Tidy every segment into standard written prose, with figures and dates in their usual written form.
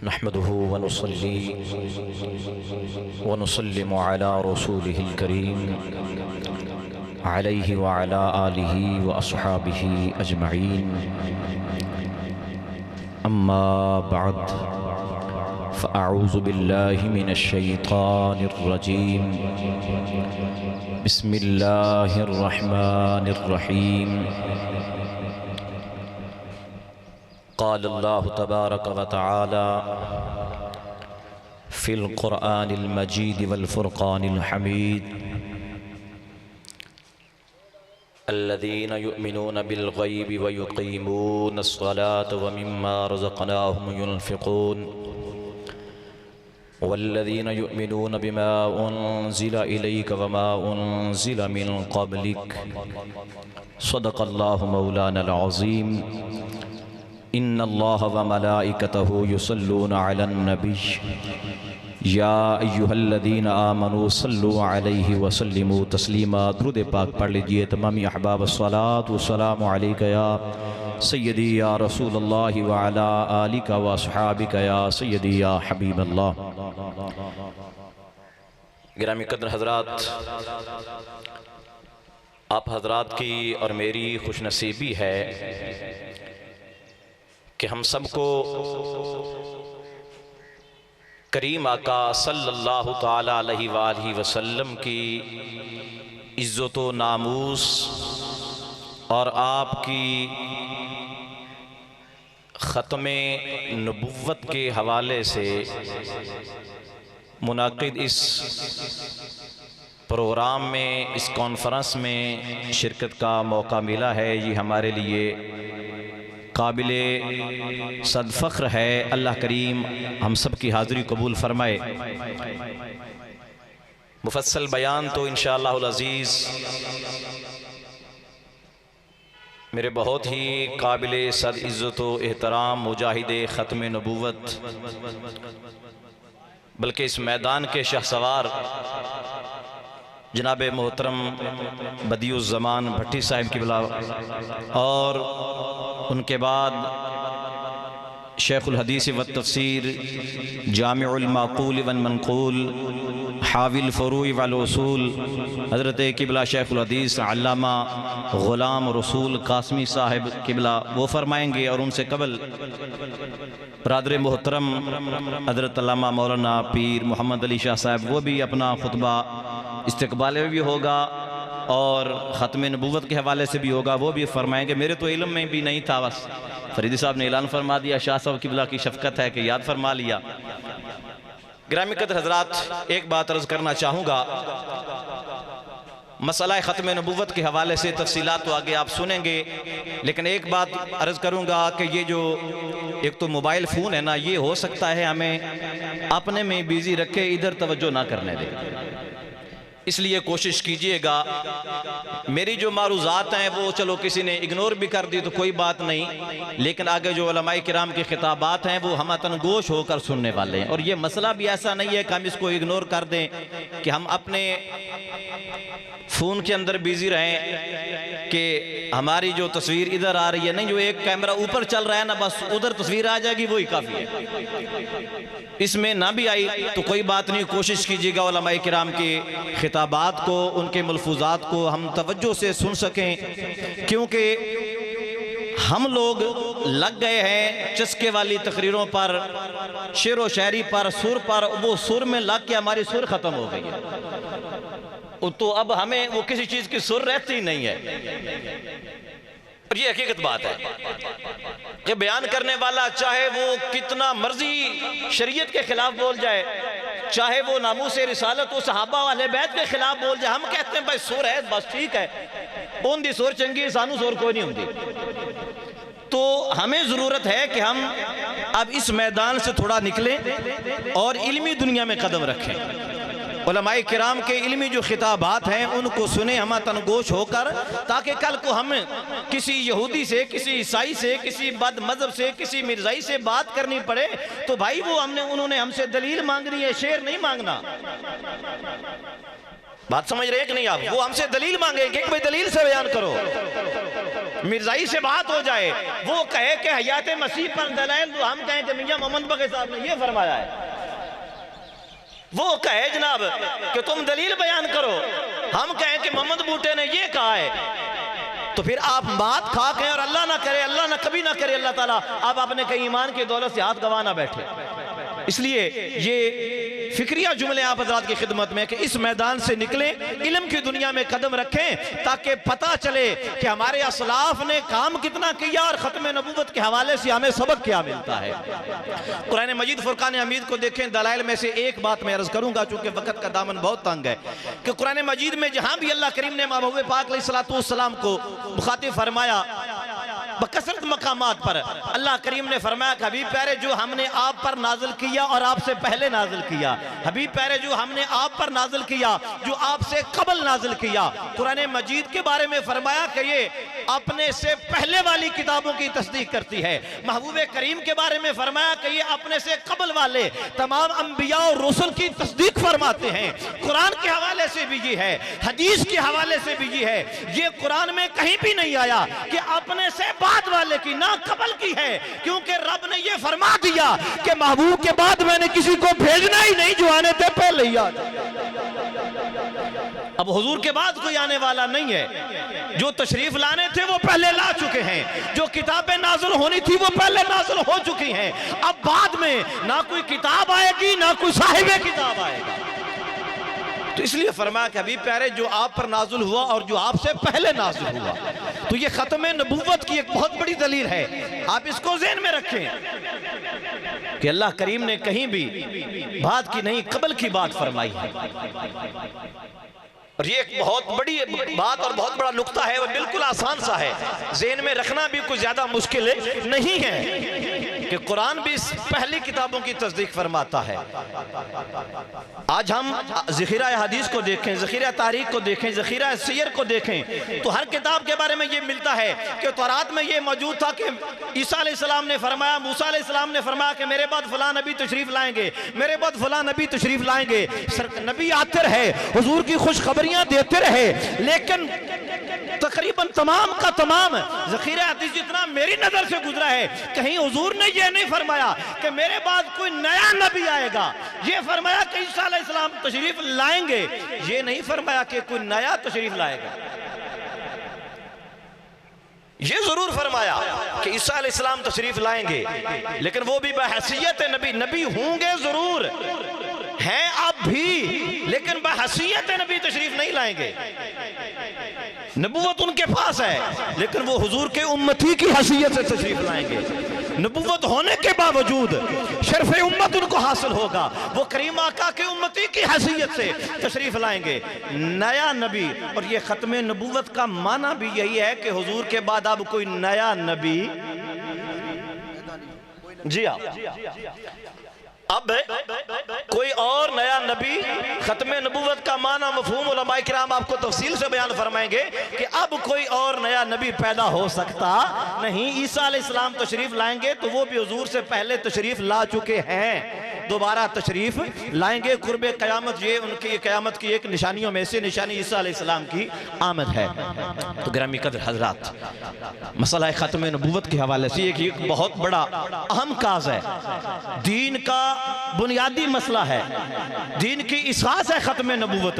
नहमदुहु व नुसल्ली व नुसल्लिमु अला रसूलिहिल करीम अलैहि व अला आलिहि व अस्हाबिहि अजमईन। अम्मा बअद फ़अऊज़ु बिल्लाहि मिनश शैतानिर रजीम। बिस्मिल्लाहिर रहमानिर रहीम। क़ाल अल्लाहु तबारक व तआला फ़िल क़ुरआनिल मजीद वल फ़ुरक़ानिल हमीद। अल्लज़ीना युमिनूना बिल ग़ैबि व युक़ीमूनस स्वलात व मिम्मा रज़क़नाहुम युनफ़िक़ून। वल्लज़ीना युमिनूना बिमा उन्ज़िला इलैका व मा उन्ज़िला मिन क़ब्लिक। सदक़ल्लाहु मौलानल अज़ीम। इन्नल्लाह व मलाइकतहु युसल्लूना अलन नबी या अय्युहल्लज़ीना आमनू सल्लु अलैहि व सल्लिमू तस्लीमा। दुरूद पाक पढ़ लीजिए तमामी अहबाब। अस्सलातु वस्सलामु अलैका या सय्यदी या रसूलल्लाह व अला आलिका व अस्हाबिका या सय्यदी या हबीबल्लाह। गिरामी कद्र हज़रात, आप हज़रात की और मेरी खुशनसीबी है कि हम सबको करीम आका सल्लल्लाहु ताला अलैहि वालैहि वसल्लम की इज़्ज़त व नामूस और आपकी ख़त्मे नबुव्वत के हवाले से मुनाक़िद इस प्रोग्राम में, इस कॉन्फ्रेंस में शिरकत का मौका मिला है। ये हमारे लिए काबिले सदफ़ख्र है। अल्लाह करीम हम सब की हाज़िरी कबूल फरमाए। मुफस्सल बयान तो इंशाअल्लाहुल अज़ीज़ मेरे बहुत ही काबिले सद इज़्ज़त व एहतराम मुजाहिद ख़त्म नबूवत, बल्कि इस मैदान के शहसवार जनाब मोहतरम बदियुज़्ज़मान भट्टी साहिब क़िबला और उनके बाद शेखुल हदीस व तफ़सीर जामिउल माक़ूल व मनक़ूल हाविल फ़ुरूइ वल उसूल हज़रत क़िबला शेखुल हदीस अल्लामा ग़ुलाम रसूल कासमी साहिब क़िबला वो फरमाएंगे। और उनसे कबल बरादर मोहतरम हज़रत अल्लामा मौलाना पीर मोहम्मद अली शाह साहब वो भी अपना खुतबा इस्तक़बाल में भी होगा और ख़त्म नबूवत के हवाले से भी होगा, वो भी फरमाएंगे। मेरे तो इल्म में भी नहीं था, बस फरीदी साहब ने ऐलान फरमा दिया। शाह साहब क़िबला की शफ़क़त है कि याद फरमा लिया। गिरामी क़द्र हज़रात, एक बात अर्ज़ करना चाहूँगा। मसला ख़त्म नबूवत के हवाले से तफ़सीलात तो आगे आप सुनेंगे, लेकिन एक बात अर्ज़ करूँगा कि ये जो एक तो मोबाइल फ़ोन है ना, ये हो सकता है हमें अपने में बिज़ी रखे, इधर तवज्जो ना करने दे। इसलिए कोशिश कीजिएगा। मेरी जो मारूज़ात हैं वो चलो किसी ने इग्नोर भी कर दी तो कोई बात नहीं, लेकिन आगे जो उलमाए किराम के खिताबात हैं वो हम तनगोश होकर सुनने वाले हैं। और ये मसला भी ऐसा नहीं है कि हम इसको इग्नोर कर दें, कि हम अपने फ़ोन के अंदर बिजी रहें कि हमारी जो तस्वीर इधर आ रही है, नहीं, जो एक कैमरा ऊपर चल रहा है ना, बस उधर तस्वीर आ जाएगी, वही काफ़ी है। इसमें ना भी आई तो कोई बात नहीं। कोशिश कीजिएगा उलमाए किराम के खिताबात को, उनके मलफूजात को हम तवज्जो से सुन सकें, क्योंकि हम लोग लग गए हैं चस्के वाली तकरीरों पर, शेर व शायरी पर, सुर पर। वो सुर में लग के हमारी सुर ख़त्म हो गई है, तो अब हमें वो किसी चीज़ की सुर रहती ही नहीं है। और ये हकीकत बात है कि बयान करने वाला चाहे वो कितना मर्जी शरीयत के खिलाफ बोल जाए, चाहे वो नामूस रिसालत व सहाबा वाले बैत के खिलाफ बोल जाए, हम कहते हैं भाई सुर है, बस ठीक है, उनकी सुर चंगी, सानू सुर कोई नहीं होती। तो हमें ज़रूरत है कि हम अब इस मैदान से थोड़ा निकलें और इल्मी दुनिया में कदम रखें। उलमाए किराम के इल्मी जो खिताबात हैं उनको सुने हम तनगोश होकर, ताकि कल को हम किसी यहूदी से, किसी ईसाई से, किसी बद मजहब से, किसी मिर्जाई से बात करनी पड़े तो भाई वो उन्होंने हमसे दलील मांगनी है, शेर नहीं मांगना। बात समझ रहे हैं कि नहीं आप? वो हमसे दलील मांगेंगे कि भाई दलील से बयान करो। मिर्जाई से बात हो जाए, वो कहे कि हयात मसीह पर दलाइल, तो हम कहें कि मियां मोहम्मद बख्श साहब ने ये फरमाया है। वो कहे जनाब कि तुम दलील बयान करो, हम कहें कि मोहम्मद बूटे ने ये कहा है, तो फिर आप बात खा के, और अल्लाह ना करे, अल्लाह ना कभी ना करे अल्लाह ताला, आप अपने कई ईमान की दौलत से हाथ गंवा ना बैठे। इसलिए ये फिक्रिया जुमले आप हज़रात की खिदमत में कि इस मैदान से निकलें, इल्म की दुनिया में कदम रखें, ताकि पता चले कि हमारे असलाफ ने काम कितना किया और ख़त्म नबूवत के हवाले से हमें सबक क्या मिलता है। कुरान मजीद फुरकान हमीद को देखें, दलाइल में से एक बात मैं अर्ज़ करूँगा चूँकि वक़्त का दामन बहुत तंग है, कि कुरान मजीद में जहाँ भी अल्लाह करीम ने महबूब पाक अलैहिस्सलाम को मुखातिब फरमाया, बकसरत मकामात पर अल्लाह करीम ने फरमाया कि हबीब प्यारे जो हमने आप पर नाजिल किया और आपसे पहले नाजिल किया, हबीब प्यारे जो हमने आप पर नाजिल किया जो आपसे कबल नाजिल किया। कुरान मजीद के बारे में फरमाया कि ये अपने से पहले वाली किताबों की तस्दीक करती है। महबूब करीम के बारे में फरमाया कि ये अपने से कबल वाले तमाम अंबिया और रसूल की तस्दीक फरमाते हैं। कुरान के हवाले से भी ये है, हदीस के हवाले से भी ये है। ये कुरान में कहीं भी नहीं आया कि अपने से बाद वाले की, ना कबल की है, क्योंकि रब ने ये फरमा दिया कि महबूब के बाद मैंने किसी को भेजना ही नहीं, जो आने थे पहले ही आ जाए। अब हुजूर के बाद कोई आने वाला नहीं है। जो तशरीफ लाने थे वो पहले ला चुके हैं, जो किताबें नाज़िल होनी थी वो पहले नाज़िल हो चुकी हैं। अब बाद में ना कोई किताब आएगी ना कोई साहिबे किताब आएगा। तो इसलिए फरमाया कि हबीब प्यारे जो आप पर नाज़िल हुआ और जो आपसे पहले नाज़िल हुआ, तो ये ख़त्म नबूवत की एक बहुत बड़ी दलील है। आप इसको ज़हन में रखें कि अल्लाह करीम ने कहीं भी बाद की नहीं कबल की बात फरमाई है। और ये एक बहुत बड़ी बात और बहुत बड़ा नुक्ता है, वो बिल्कुल आसान सा है, ज़हन में रखना भी कुछ ज़्यादा मुश्किल नहीं है कि कुरान भी पहली किताबों की तस्दीक फरमाता है। आज हम ज़ख़ीरा हदीस को देखें, ज़ख़ीरा तारीख़ को देखें, ज़ख़ीरा सीयर को देखें, तो हर किताब के बारे में ये मिलता है कि तौरात में ये मौजूद था कि ईसा अलैहिस्सलाम ने फरमाया, मूसा अलैहिस्सलाम ने फरमाया कि मेरे बाद फलां नबी तशरीफ़ लाएंगे, मेरे बाद फलां नबी तशरीफ़ लाएंगे। नबी आते रहे, हुजूर की खुशखबरियाँ देते रहे, लेकिन तकरीबन तमाम का तमाम ज़ख़ीरा हदीस जितना मेरी नज़र से गुजरा है, कहीं हुजूर ने ये नहीं फरमाया कि मेरे बाद कोई नया नबी आएगा। ये फरमाया कि ईसा अलैहिस्सलाम तशरीफ लाएंगे, ये नहीं फरमाया कि कोई नया तशरीफ लाएगा। ये जरूर फरमाया कि ईसा अलैहिस्सलाम तशरीफ लाएंगे, लेकिन वो भी बहैसियत नबी, नबी होंगे जरूर हैं अब भी, लेकिन बहैसियत नबी तशरीफ नहीं लाएंगे। नबूवत उनके पास है, लेकिन वो हुजूर के उम्मती की हैसियत से तशरीफ लाएंगे। नबूवत होने के बावजूद शर्फ उम्मत उनको हासिल होगा, वो करीम आका के उम्मती की हैसियत से तशरीफ लाएंगे, नया नबी। और ये ख़त्म नबूवत का माना भी यही है कि हुजूर के बाद अब कोई नया नबी, जी हाँ, अब कोई और नया नबी। ख़त्म नबूवत का माना मफ़हूम उलमाए किराम आपको तफसील से बयान फरमाएंगे कि अब कोई और नया नबी पैदा हो सकता नहीं। ईसा अलैहिस्सलाम तशरीफ लाएंगे तो वो भी हुजूर से पहले तशरीफ ला चुके हैं, दोबारा तशरीफ लाएंगे। कुर्बे क़यामत, ये उनकी क़यामत की एक निशानियों में से निशानी ईसा अलैहिस्सलाम की आमद है। तो ग्रामी कदर हजरात, मसला ख़त्म नबूवत के हवाले से एक बहुत बड़ा अहम काज है, दीन का बुनियादी मसला है, दीन की इसास है ख़त्म नबूवत।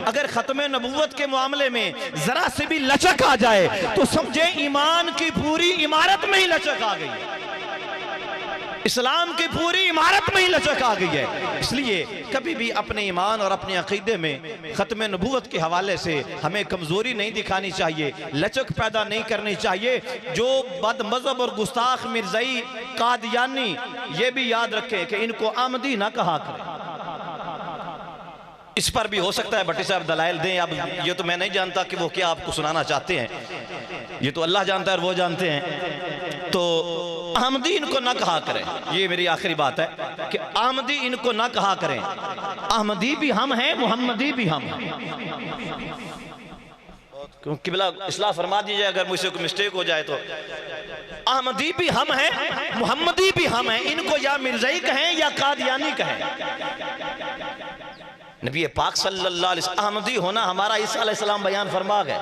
अगर ख़त्म नबूवत के मामले में जरा से भी लचक आ जाए तो समझे ईमान की पूरी इमारत में ही लचक आ गई, इस्लाम की पूरी इमारत में ही लचक आ गई है। इसलिए कभी भी अपने ईमान और अपने अकीदे में ख़त्म नबूवत के हवाले से हमें कमज़ोरी नहीं दिखानी चाहिए, लचक पैदा नहीं करनी चाहिए। जो बद मज़हब और गुस्ताख मिर्ज़ाई कादियानी, ये भी याद रखें कि इनको आमदी ना कहा करें। इस पर भी हो सकता है भट्टी साहब दलाइल दें। अब ये तो मैं नहीं जानता कि वो क्या आपको सुनाना चाहते हैं, ये तो अल्लाह जानता है और वो जानते हैं। तो अहमदी इनको ना कहा करें, ये मेरी आखिरी बात है कि अहमदी इनको ना कहा करें। अहमदी भी हम हैं, मुहम्मदी भी हम हैं। क्योंकि बिला इस्लाह फरमा दीजिए अगर मुझसे कोई मिस्टेक हो जाए तो। अहमदी भी हम हैं, मुहम्मदी भी हम हैं, इनको या मिर्ज़ाई कहें या कादियानी कहें। नबी पाक सल्लल्लाहु अलैहि वसल्लम अहमदी होना हमारा ईसा अलैहिस्सलाम बयान फरमा गए,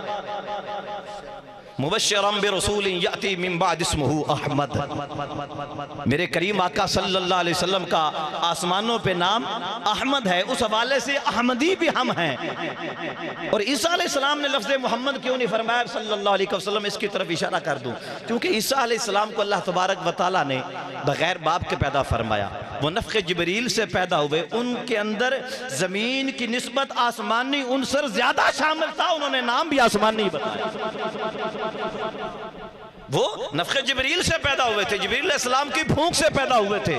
मुबश्शिरन बिरसूलिन याती मिन बाद इस्मुहु अहमद। मेरे करीम आका सल्लल्लाहु अलैहि वसल्लम का आसमानों पे नाम अहमद है, उस हवाले से अहमदी भी हम हैं। और ईसा अलैहिस्सलाम ने लफ्ज़ मोहम्मद क्यों नहीं फरमाया सल्लल्लाहु अलैहि वसल्लम, इसकी तरफ इशारा कर दूं, क्योंकि ईसा अलैहिस्सलाम को अल्लाह तबारक व तआला ने बगैर बाप के पैदा फरमाया। वो नफ़्ख़े जिब्रील से पैदा हुए, उनके अंदर ज़मीन की निस्बत आसमानी उनसर ज़्यादा शामिल था, उन्होंने नाम भी आसमानी बताया। वो नफ़्ख़े जिब्रील से पैदा हुए थे, जिब्रील अलैहिस्सलाम की फूंक से पैदा हुए थे,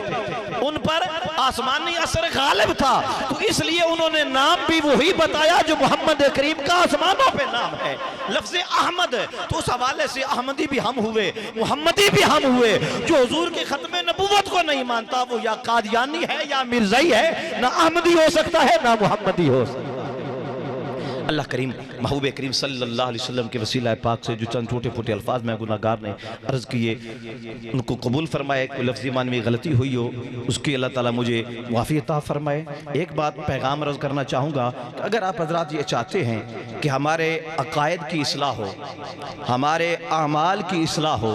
उन पर आसमानी असर गालिब था, तो इसलिए उन्होंने नाम भी वही बताया जो मोहम्मद करीम का आसमानों पे नाम है, लफ्ज़ अहमद। तो उस हवाले से अहमदी भी हम हुए, मुहम्मदी भी हम हुए। जो हुजूर के खत्मे नबूवत को नहीं मानता वो या कादियानी है या मिर्ज़ाई है, ना अहमदी हो सकता है ना मुहम्मदी हो सकता है। अल्लाह करीम महबूब करीम सल्लल्लाहु अलैहि वसल्लम के वसीला पाक से जो चंद छोटे छोटे अल्फाज में गुनाहगार ने अर्ज़ किए उनको कबूल फरमाए, कोई लफ्ज़ी मान में गलती हुई हो उसकी अल्लाह ताला मुझे मुआफ़ी अता फरमाए। एक बात पैगाम अर्ज़ करना चाहूँगा कि अगर आप हज़रात ये चाहते हैं कि हमारे अक़ायद की इस्लाह हो, हमारे आमाल की इस्लाह हो,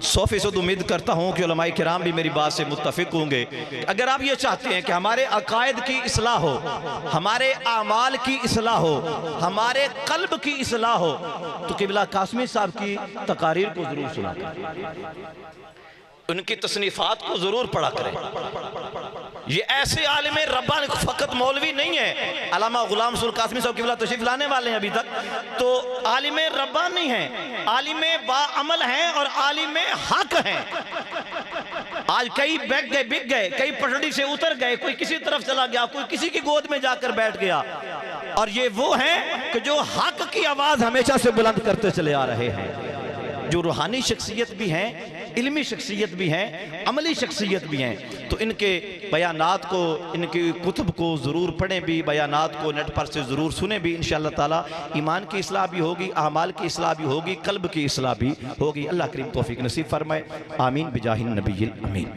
100% उम्मीद करता हूँ कि उलमाए किराम भी मेरी बात से मुत्तफ़िक़ होंगे। अगर आप ये चाहते हैं कि हमारे अक़ायद की इस्लाह हो, हमारे आमाल की इस्लाह हो, हमारे कल्ब की इस्लाह हो, तो क़िबला कासमी साहब की तकारीर को जरूर सुना करें, उनकी तसनीफात को जरूर पढ़ा करें। ये ऐसे आलिम रब्बानी फ़कत मौलवी नहीं है, अल्लामा गुलाम रसूल कासमी साहब क़िबला तशरीफ लाने वाले हैं अभी तक, तो आलिम रब्बानी हैं, आलिम बाअमल हैं और आलिम हक हैं। आज कई बिक गए, कई पटड़ी से उतर गए, कोई किसी तरफ चला गया, कोई किसी की गोद में जाकर बैठ गया, और ये वो हैं कि जो हक की आवाज़ हमेशा से बुलंद करते चले आ रहे हैं, जो रूहानी शख्सियत भी हैं, इल्मी शख्सियत भी हैं, अमली शख्सियत भी हैं। तो इनके बयानात को, इनकी कुतुब को ज़रूर पढ़ें भी, बयानात को नेट पर से ज़रूर सुने भी। इंशाअल्लाह ताला ईमान की इस्लाह भी होगी, अमाल की इस्लाह भी होगी, कल्ब की इस्लाह भी होगी। अल्लाह करीम तौफीक नसीब फरमाए। आमीन बिजाहिन नबील अमीन।